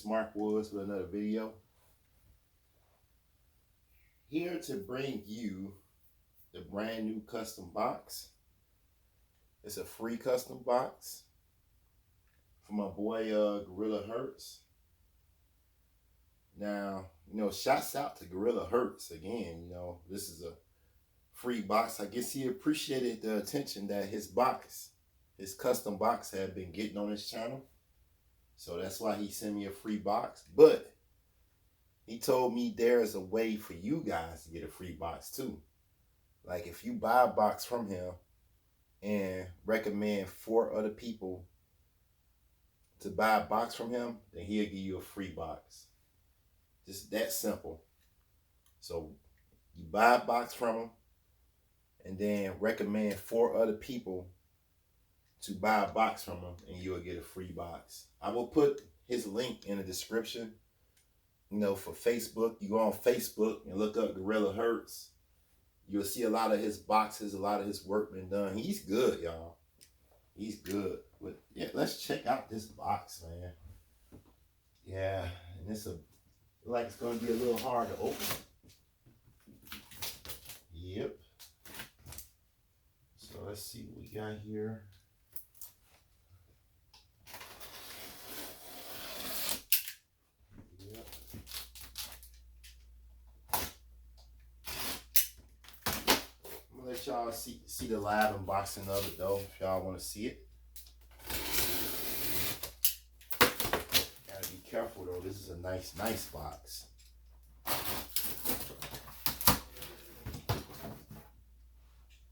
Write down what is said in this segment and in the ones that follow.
Mark Woods with another video. Here to bring you the brand new custom box. It's a free custom box from my boy Gorilla Hertz. Now, shouts out to Gorilla Hertz again. This is a free box. I guess he appreciated the attention that his custom box had been getting on his channel. So that's why he sent me a free box. But he told me there's a way for you guys to get a free box too. Like if you buy a box from him and recommend 4 other people to buy a box from him, then he'll give you a free box. Just that simple. So you buy a box from him and then recommend 4 other people to buy a box from him and you'll get a free box. I will put his link in the description. For Facebook, you go on Facebook and look up Gorilla Hertz. You'll see a lot of his boxes, a lot of his work been done. He's good, y'all. He's good. But yeah, let's check out this box, man. Yeah, and it's like it's gonna be a little hard to open. Yep. So let's see what we got here. Yep. I'm gonna let y'all see the live unboxing of it though, if y'all want to see it. Gotta be careful though. This is a nice box.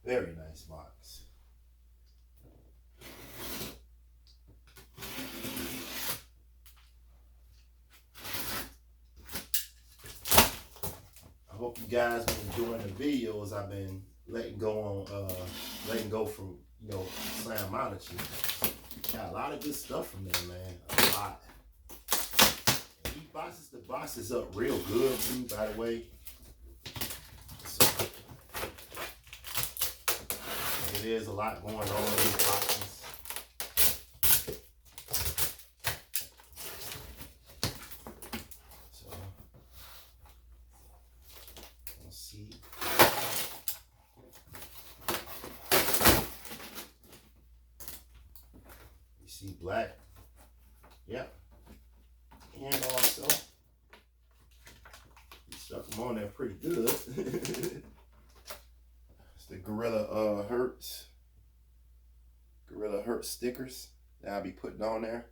Very nice box. I hope you guys been enjoying the videos I've been letting go from Slamology. Got a lot of good stuff from there, man. A lot. And these boxes, the box is up real good too, by the way. So there's a lot going on in these boxes. So let's see. You see black. Yep. And also you stuck them on there pretty good. The Gorilla Hertz stickers that I'll be putting on there.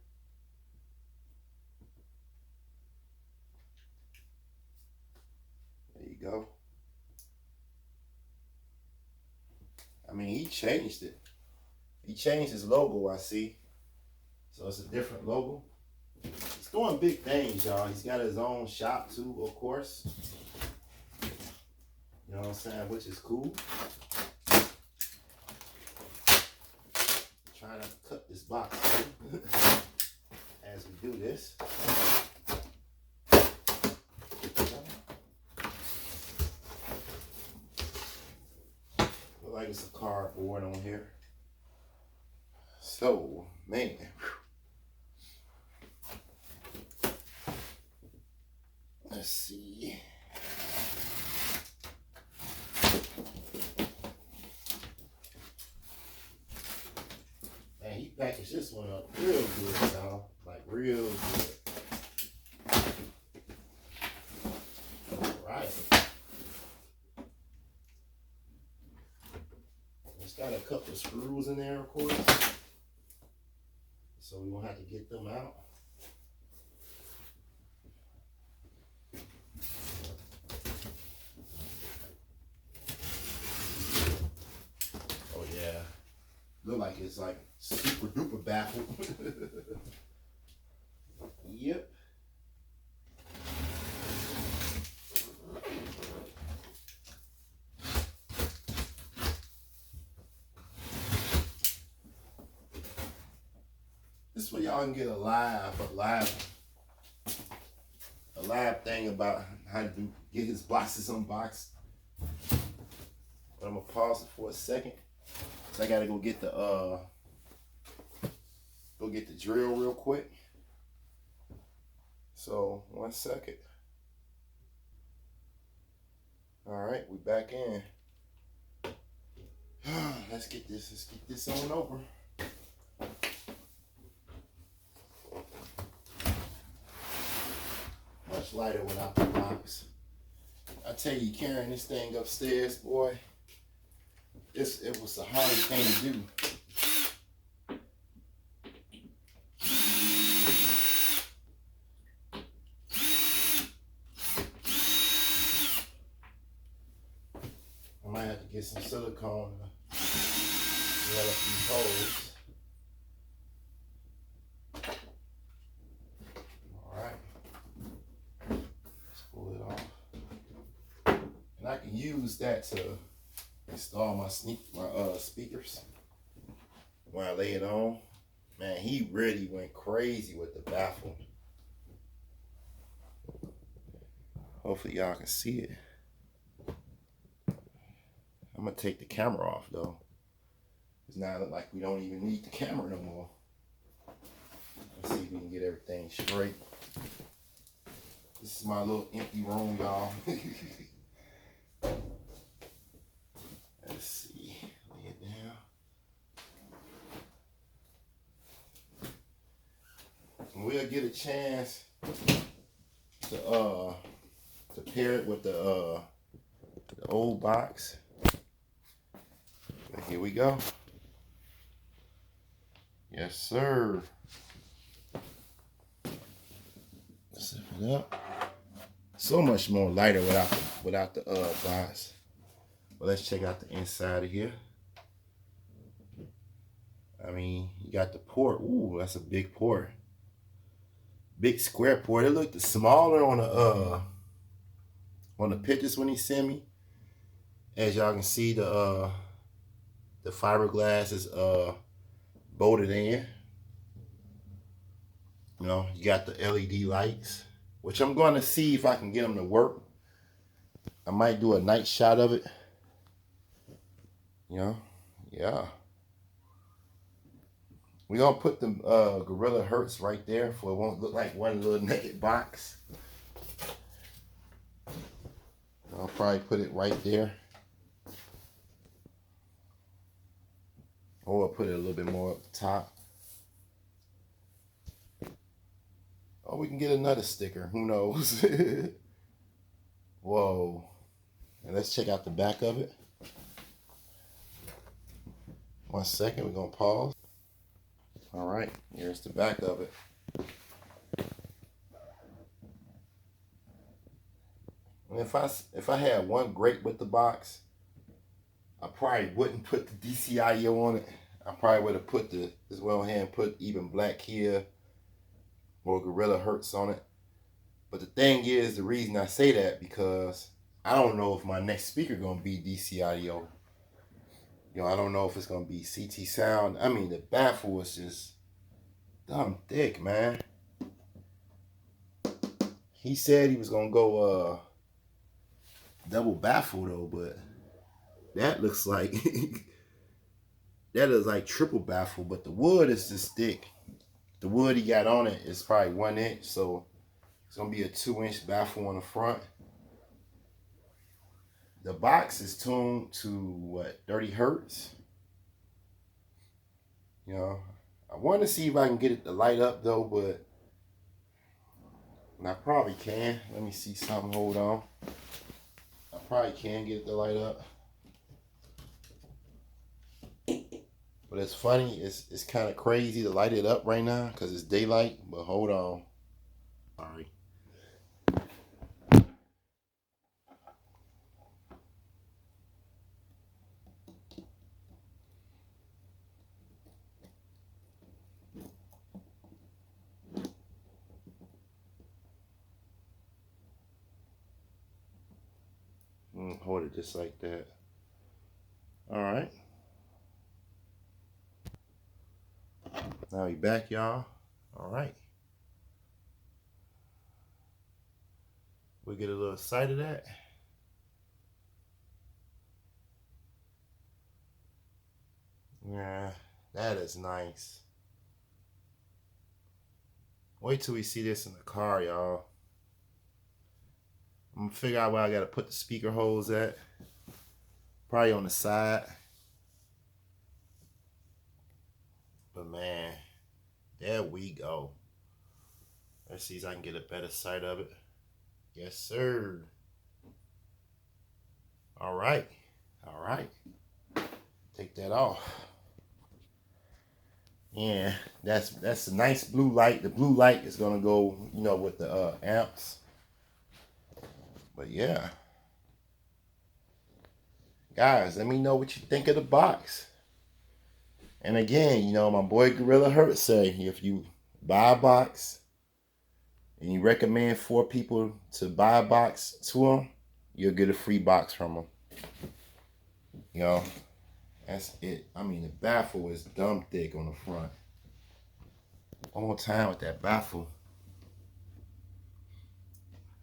There you go. I mean, he changed it. He changed his logo, I see. So it's a different logo. He's doing big things, y'all. He's got his own shop too, of course. You know what I'm saying? Which is cool. Trying not to cut this box as we do this. Look like it's a cardboard on here. So, man. Let's see. Man, he packaged this one up real good, y'all. Like real good. Alright. It's got a couple of screws in there, of course. So we won't have to get them out. Oh yeah. Look like it's like super duper baffled. Yep. This way y'all can get a live thing about how to get his boxes unboxed. But I'm gonna pause it for a second. So I gotta go get the drill real quick. So 1 second. All right, we back in. Let's get this on over. Much lighter without the box. I tell you, carrying this thing upstairs, boy, it was the hardest thing to do. I might have to get some silicone to drill up these holes. Alright. Let's pull it off. And I can use that to install my speakers when I lay it on. Man, he really went crazy with the baffle. Hopefully y'all can see it. I'm gonna take the camera off though. It's now look like we don't even need the camera no more. Let's see if we can get everything straight. This is my little empty room, y'all. Let's see. Lay it down. And we'll get a chance to pair it with the old box. But here we go. Yes, sir. Zip it up. So much more lighter without the box. Well, let's check out the inside of here. I mean, you got the port. Ooh, that's a big port. Big square port. It looked smaller on the pictures when he sent me. As y'all can see, the fiberglass is bolted in. You know, you got the LED lights, which I'm going to see if I can get them to work. I might do a night shot of it. You know, yeah. We're going to put the Gorilla Hertz right there for it won't look like one little naked box. I'll probably put it right there. Or I'll put it a little bit more up the top. Or we can get another sticker. Who knows? Whoa. And let's check out the back of it. 1 second. We're going to pause. All right. Here's the back of it. And if I had one great with the box, I probably wouldn't put the DCIO on it. I probably would have put just went ahead and put even Black Kia or Gorilla Hertz on it. But the thing is, the reason I say that because I don't know if my next speaker gonna be DCIO. You know, I don't know if it's gonna be CT sound. I mean, the baffle was just dumb thick, man. He said he was gonna go double baffle though, but that looks like that is like triple baffle. But the wood is just thick. The wood he got on it is probably 1 inch, so it's gonna be a 2-inch baffle on the front. The box is tuned to what, 30 Hertz? You know, I want to see if I can get it to light up though, but I probably can. Let me see something. Hold on. I probably can get it to light up. But it's funny. It's kind of crazy to light it up right now because it's daylight. But hold on. Sorry. Hold it just like that. All right. Now we back, y'all. All right. We get a little sight of that. Yeah, that is nice. Wait till we see this in the car, y'all. I'm gonna figure out where I gotta put the speaker holes at. Probably on the side. But man, there we go. Let's see if I can get a better sight of it. Yes, sir. All right. All right. Take that off. Yeah, that's a nice blue light. The blue light is gonna go, you know, with the amps. But yeah. Guys, let me know what you think of the box. And again, you know, my boy Gorilla Hertz say if you buy a box and you recommend 4 people to buy a box to them, you'll get a free box from them. You know, that's it. I mean, the baffle is dumb thick on the front. One more time with that baffle.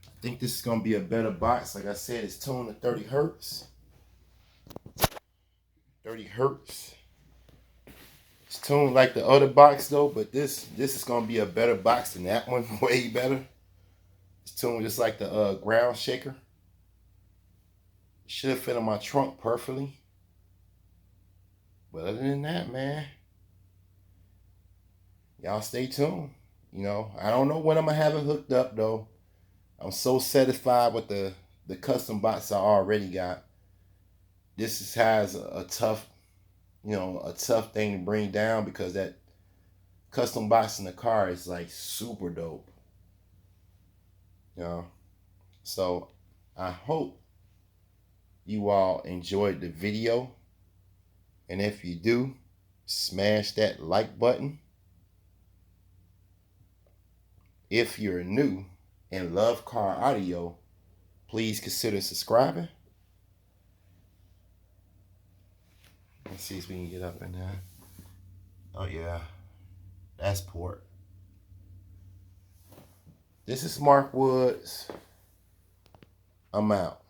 I think this is going to be a better box. Like I said, it's tuned to 30 Hertz. 30 Hertz. It's tuned like the other box though, but this is going to be a better box than that one. Way better. It's tuned just like the ground shaker. It should have fit in my trunk perfectly. But other than that, man, y'all stay tuned. You know, I don't know when I'm going to have it hooked up though. I'm so satisfied with the custom box I already got. This has a tough, you know, a tough thing to bring down because that custom box in the car is like super dope. You know, so I hope you all enjoyed the video. And if you do, smash that like button. If you're new and love car audio, please consider subscribing. Let's see if we can get up in there. Oh yeah, that's port. This is Mark Woods. I'm out.